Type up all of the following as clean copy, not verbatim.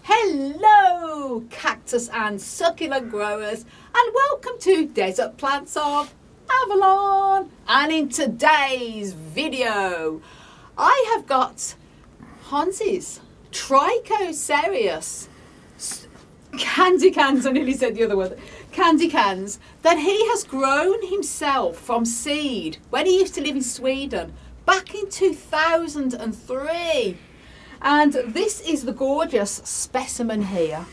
Hello, cactus and succulent growers, and welcome to Desert Plants of Avalon. And in today's video, I have got Hans's Trichocereus candicans, I nearly said the other word, candicans, that he has grown himself from seed when he used to live in Sweden back in 2003. And this is the gorgeous specimen here.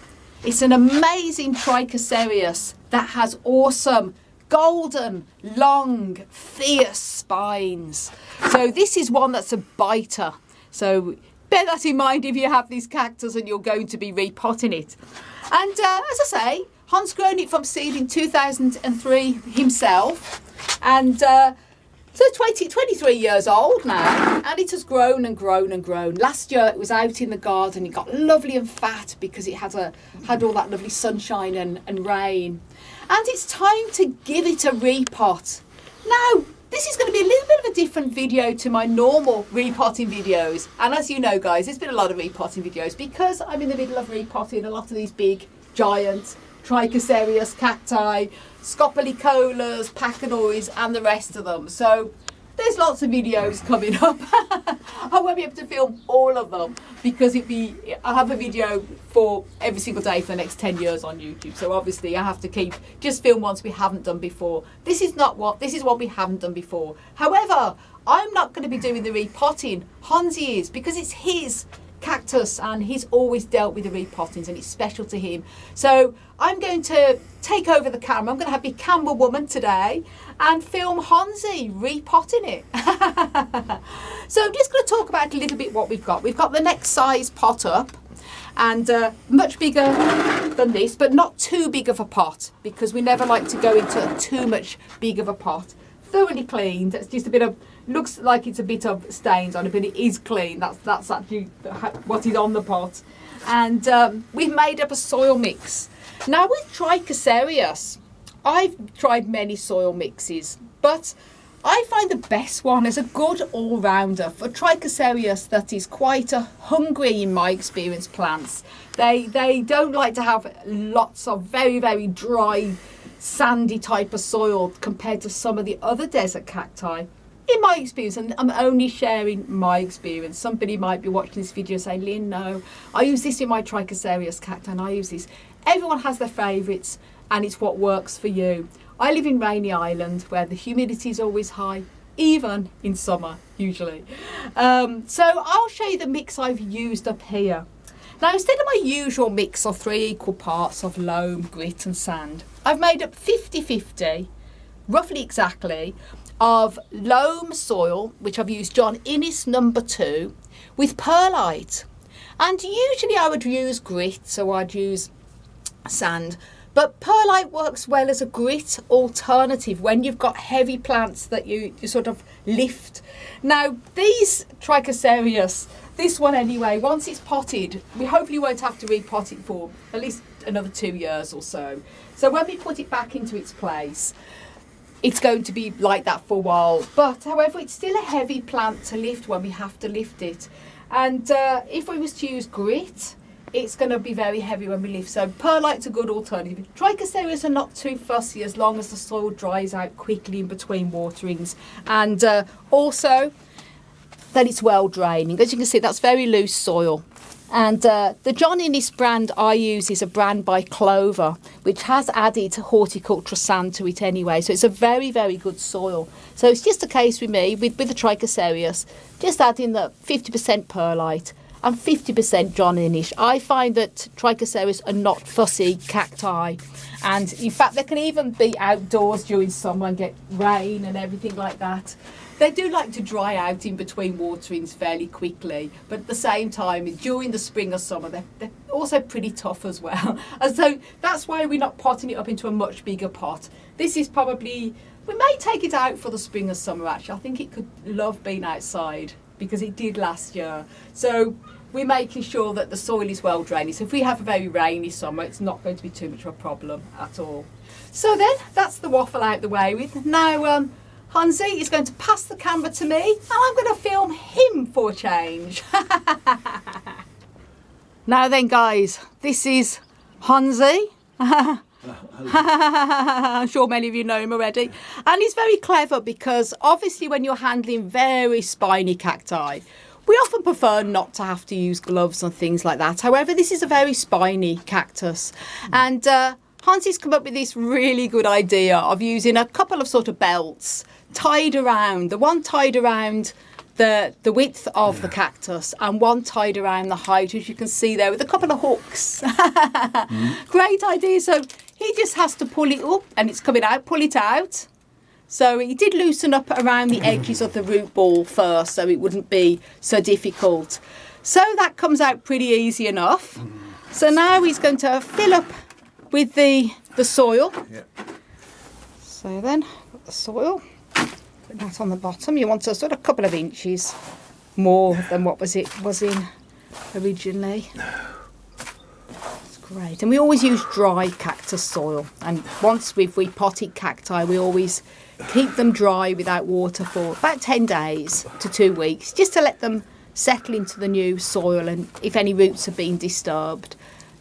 It's an amazing Trichocereus that has awesome golden, long, fierce spines. So this is one that's a biter. So bear that in mind if you have these cactus and you're going to be repotting it. And as I say, Hans grown it from seed in 2003 himself. And so 23 years old now, and it has grown and grown and grown. Last year it was out in the garden. It got lovely and fat because it had all that lovely sunshine and rain. And it's time to give it a repot. Now, this is going to be a little bit of a different video to my normal repotting videos. And as you know, guys, there's been a lot of repotting videos because I'm in the middle of repotting a lot of these big, giant Trichocereus cacti, Scopolycolas, Pachynoides, and the rest of them. So there's lots of videos coming up. I won't be able to film all of them because I have a video for every single day for the next 10 years on YouTube. So obviously I have to just film ones we haven't done before. This is what we haven't done before. However, I'm not going to be doing the repotting. Hansi is, because it's his cactus and he's always dealt with the repottings and it's special to him. So I'm going to take over the camera. I'm going to have big camera woman today and film Hansi repotting it. So I'm just going to talk about a little bit what we've got. We've got the next size pot up and much bigger than this, but not too big of a pot because we never like to go into too much big of a pot. Thoroughly cleaned. It's just a bit of, looks like it's a bit of stains on it, but it is clean. That's actually what is on the pot. And we've made up a soil mix. Now with Trichocereus, I've tried many soil mixes, but I find the best one as a good all-rounder for Trichocereus that is quite hungry in my experience plants. They don't like to have lots of very, very dry, sandy type of soil compared to some of the other desert cacti. In my experience, and I'm only sharing my experience. Somebody might be watching this video saying, Lynn, no, I use this in my Trichocereus cacti and I use this. Everyone has their favourites and it's what works for you. I live in Rainy Island where the humidity is always high, even in summer, usually. So I'll show you the mix I've used up here. Now, instead of my usual mix of 3 equal parts of loam, grit and sand, I've made up 50-50, roughly exactly, of loam soil, which I've used John Innes number 2, with perlite. And usually I would use grit, so I'd use sand. But perlite works well as a grit alternative when you've got heavy plants that you sort of lift. Now, these Trichocereus, this one anyway, once it's potted, we hopefully won't have to repot it for at least another 2 years or so. So when we put it back into its place, it's going to be like that for a while. But however, it's still a heavy plant to lift when we have to lift it. And if we was to use grit, it's going to be very heavy when we lift. So perlite's a good alternative. Trichocereus are not too fussy as long as the soil dries out quickly in between waterings. And also that it's well draining. As you can see, that's very loose soil. And the John Innes brand I use is a brand by Clover, which has added horticultural sand to it anyway. So it's a very, very good soil. So it's just a case with me, with the Trichocereus, just adding the 50% perlite and 50% John Innes. I find that Trichocereus are not fussy cacti. And in fact, they can even be outdoors during summer and get rain and everything like that. They do like to dry out in between waterings fairly quickly, but at the same time, during the spring or summer, they're also pretty tough as well. And so that's why we're not potting it up into a much bigger pot. This is probably, we may take it out for the spring or summer actually. I think it could love being outside because it did last year. So we're making sure that the soil is well drained. So if we have a very rainy summer, it's not going to be too much of a problem at all. So then, that's the waffle out the way with. Now, Hansi is going to pass the camera to me and I'm going to film him for a change. Now then, guys, this is Hansi. I'm sure many of you know him already. And he's very clever because obviously when you're handling very spiny cacti, we often prefer not to have to use gloves and things like that. However, this is a very spiny cactus. And Hansi's come up with this really good idea of using a couple of sort of belts tied around, the one tied around the width of the cactus and one tied around the height, as you can see there, with a couple of hooks. Great idea. So he just has to pull it up and it's coming out, pull it out. So he did loosen up around the edges of the root ball first so it wouldn't be so difficult. So that comes out pretty easy enough. So now he's going to fill up with the soil. Yeah. So then, put the soil, put that on the bottom. You want a sort of couple of inches more than what was in originally. That's great. And we always use dry cactus soil. And once we've repotted cacti, we always keep them dry without water for about 10 days to 2 weeks, just to let them settle into the new soil. And if any roots have been disturbed,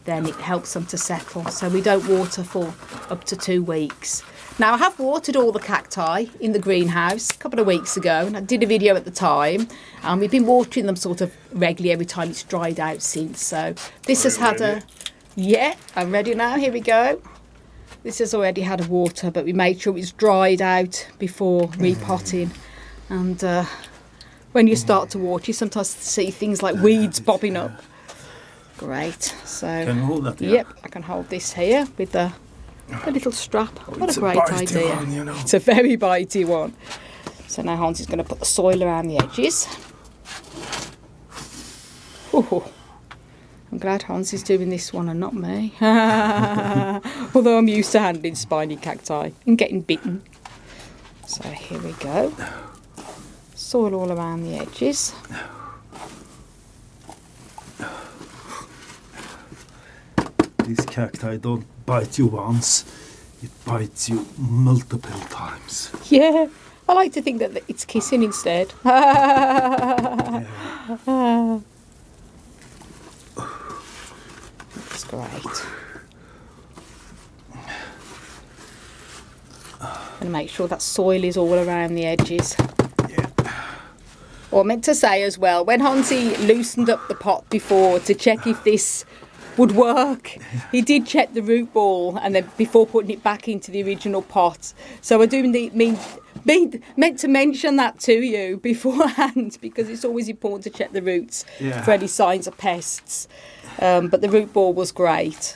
then it helps them to settle. So we don't water for up to 2 weeks. Now, I have watered all the cacti in the greenhouse a couple of weeks ago, and I did a video at the time, and we've been watering them sort of regularly every time it's dried out since. So this has had a... Yeah, I'm ready now. Here we go. This has already had a water, but we made sure it was dried out before repotting. And when you start to water, you sometimes see things like weeds bobbing up. Great. So, can you hold that? Yeah. Yep, I can hold this here with the little strap. What a great idea. One, you know. It's a very bitey one. So now Hans is going to put the soil around the edges. Ooh. I'm glad Hans is doing this one and not me. Although I'm used to handling spiny cacti and getting bitten. So here we go. Soil all around the edges. This cacti don't bite you once, it bites you multiple times. Yeah, I like to think that it's kissing instead. Yeah. That's great. And make sure that soil is all around the edges. Yeah. Or I meant to say as well, when Hansi loosened up the pot before to check if this would work, he did check the root ball and then before putting it back into the original pot. So I do meant to mention that to you beforehand because it's always important to check the roots for any signs of pests. But the root ball was great.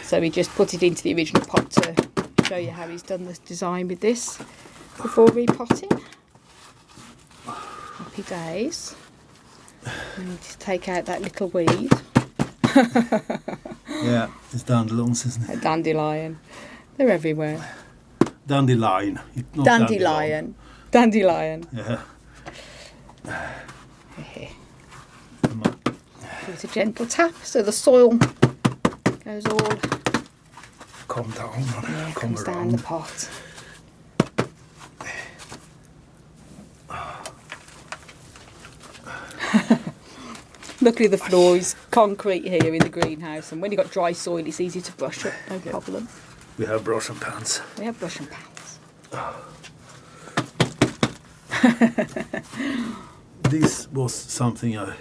So he just put it into the original pot to show you how he's done the design with this before repotting. Happy days. We need to take out that little weed. Yeah, it's dandelions, isn't it? A dandelion. They're everywhere. Dandelion. Not Dandelion. Dandelion. Yeah. Come on. Give it a gentle tap so the soil goes all... Come down. Yeah, come comes around. down the pot. Luckily the floor is concrete here in the greenhouse, and when you've got dry soil it's easy to brush up, no problem. We have brush and pans. We have brush and pans. This was something I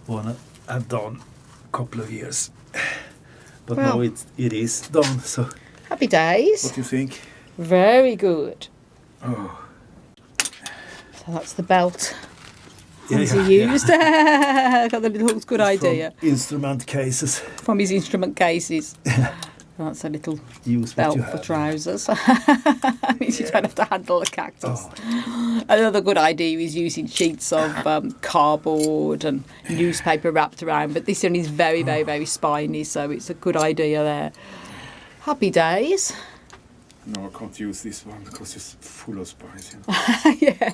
wanna have done a couple of years. But well, now it is done, so... Happy days. What do you think? Very good. Oh. So that's the belt Hansi used. Got the little good it's idea. From instrument cases. From his instrument cases. That's a little belt for trousers. Means you don't have to handle the cactus. Oh. Another good idea is using sheets of cardboard and newspaper wrapped around, but this one is very spiny, so it's a good idea there. Happy days. No, I can't use this one because it's full of spines. Yeah.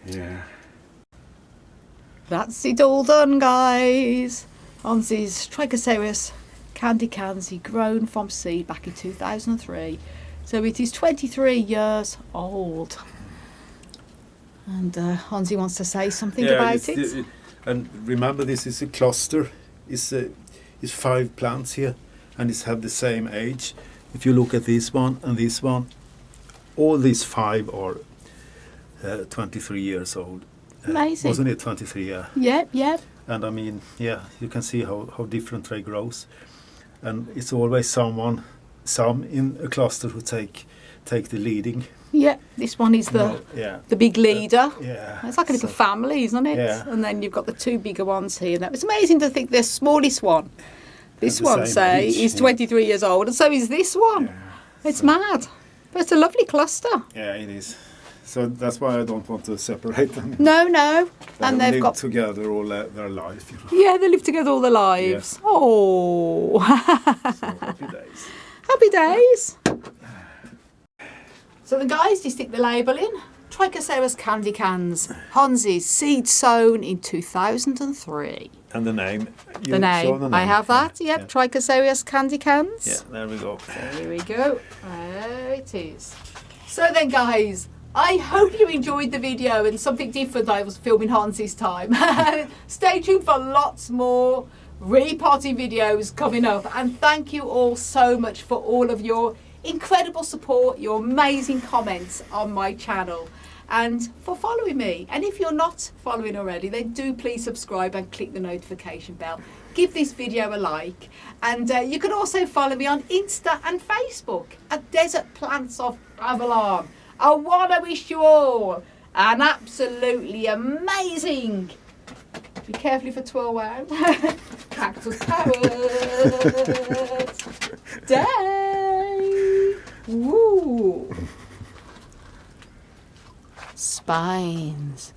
Yeah. That's it all done, guys. Hansi's Trichocereus candicans, he grown from seed back in 2003. So it is 23 years old. And Hansi wants to say something about it. And remember, this is a cluster. It's 5 plants here, and it's have the same age. If you look at this one and this one, all these 5 are 23 years old. Amazing. Wasn't it 23? Yeah. Yep. And I mean, yeah, you can see how different they grows. And it's always some in a cluster who take the leading. Yeah, this one is the big leader. Yeah. It's like a little family, isn't it? Yeah. And then you've got the 2 bigger ones here. Now, it's amazing to think the smallest one, this one, say, is 23 years old, and so is this one. Yeah. It's mad. But it's a lovely cluster. Yeah, it is. So that's why I don't want to separate them. No. And they've got together all their life. You know? Yeah, they live together all their lives. Yes. Oh. So happy days. Happy days. So the guys, you stick the label in. Trichocereus candicans, Hansi's, seed sown in 2003. And the name? The name. I have that, yep. Trichocereus candicans. Yeah, there we go. There we go. There it is. So then, guys, I hope you enjoyed the video and something different I was filming Hansi's time. Stay tuned for lots more repotting videos coming up. And thank you all so much for all of your incredible support, your amazing comments on my channel, and for following me. And if you're not following already, then do please subscribe and click the notification bell. Give this video a like, and you can also follow me on Insta and Facebook at Desert Plants of Avalon. I want to wish you all an absolutely amazing, be carefully for 12 hours, cactus parrot day. Woo. Spines.